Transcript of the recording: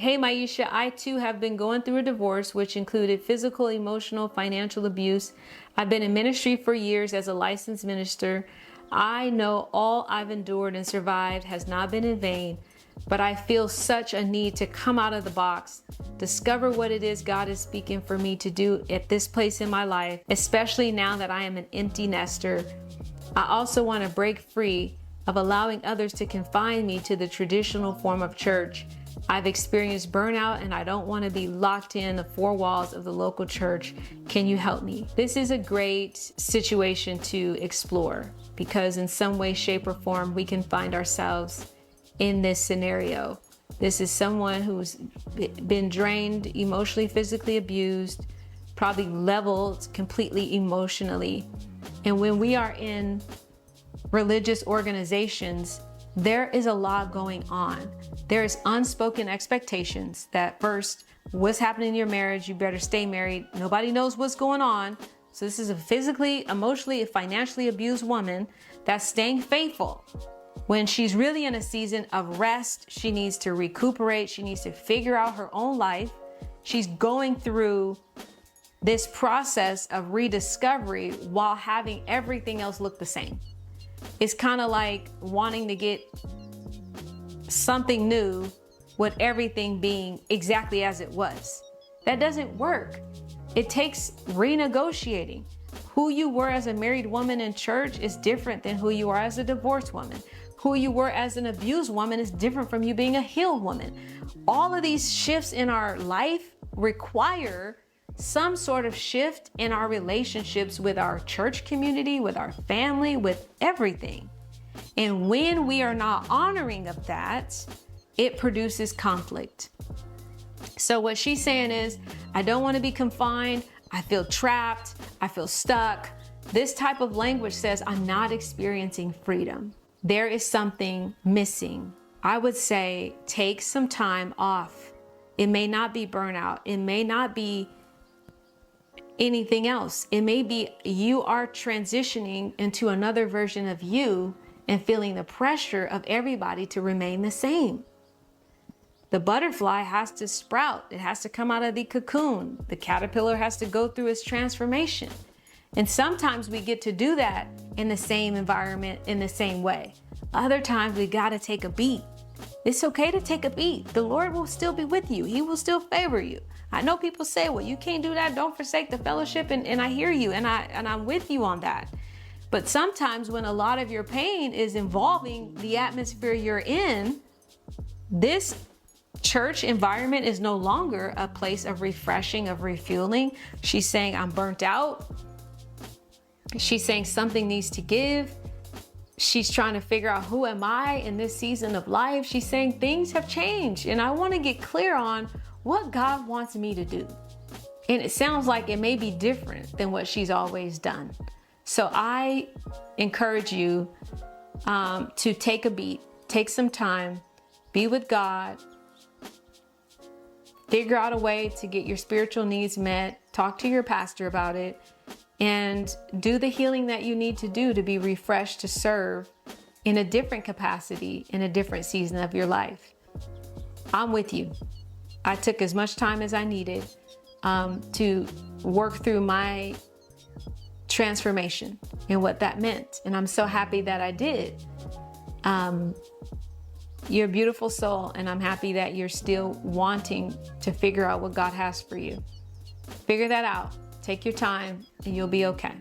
Hey Myesha, I too have been going through a divorce which included physical, emotional, financial abuse. I've been in ministry for years as a licensed minister. I know all I've endured and survived has not been in vain, but I feel such a need to come out of the box, discover what it is God is speaking for me to do at this place in my life, especially now that I am an empty nester. I also want to break free of allowing others to confine me to the traditional form of church. I've experienced burnout and I don't want to be locked in the four walls of the local church. Can you help me? This is a great situation to explore because in some way, shape, or form, we can find ourselves in this scenario. This is someone who's been drained, emotionally, physically abused, probably leveled completely emotionally. And when we are in religious organizations, there is a lot going on. There's unspoken expectations that first, what's happening in your marriage, you better stay married. Nobody knows what's going on. So this is a physically, emotionally, financially abused woman that's staying faithful. When she's really in a season of rest, she needs to recuperate. She needs to figure out her own life. She's going through this process of rediscovery while having everything else look the same. It's kind of like wanting to get something new with everything being exactly as it was. That doesn't work. It takes renegotiating. Who you were as a married woman in church is different than who you are as a divorced woman. Who you were as an abused woman is different from you being a healed woman. All of these shifts in our life require some sort of shift in our relationships with our church community, with our family, with everything. And when we are not honoring of that, it produces conflict. So what she's saying is, I don't want to be confined. I feel trapped. I feel stuck. This type of language says I'm not experiencing freedom. There is something missing. I would say take some time off. It may not be burnout. It may not be anything else. It may be you are transitioning into another version of you and feeling the pressure of everybody to remain the same. The butterfly has to sprout. It has to come out of the cocoon. The caterpillar has to go through its transformation. And sometimes we get to do that in the same environment, in the same way. Other times we got to take a beat. It's okay to take a beat. The Lord will still be with you. He will still favor you. I know people say, well, you can't do that. Don't forsake the fellowship. And I hear you and I'm with you on that. But sometimes when a lot of your pain is involving the atmosphere you're in, this church environment is no longer a place of refreshing, of refueling. She's saying, I'm burnt out. She's saying something needs to give. She's trying to figure out, who am I in this season of life? She's saying things have changed and I want to get clear on what God wants me to do. And it sounds like it may be different than what she's always done. So I encourage you to take a beat, take some time, be with God, figure out a way to get your spiritual needs met, talk to your pastor about it, and do the healing that you need to do to be refreshed to serve in a different capacity, in a different season of your life. I'm with you. I took as much time as I needed to work through my transformation and what that meant. And I'm so happy that I did. You're a beautiful soul, and I'm happy that you're still wanting to figure out what God has for you. Figure that out. Take your time and you'll be okay.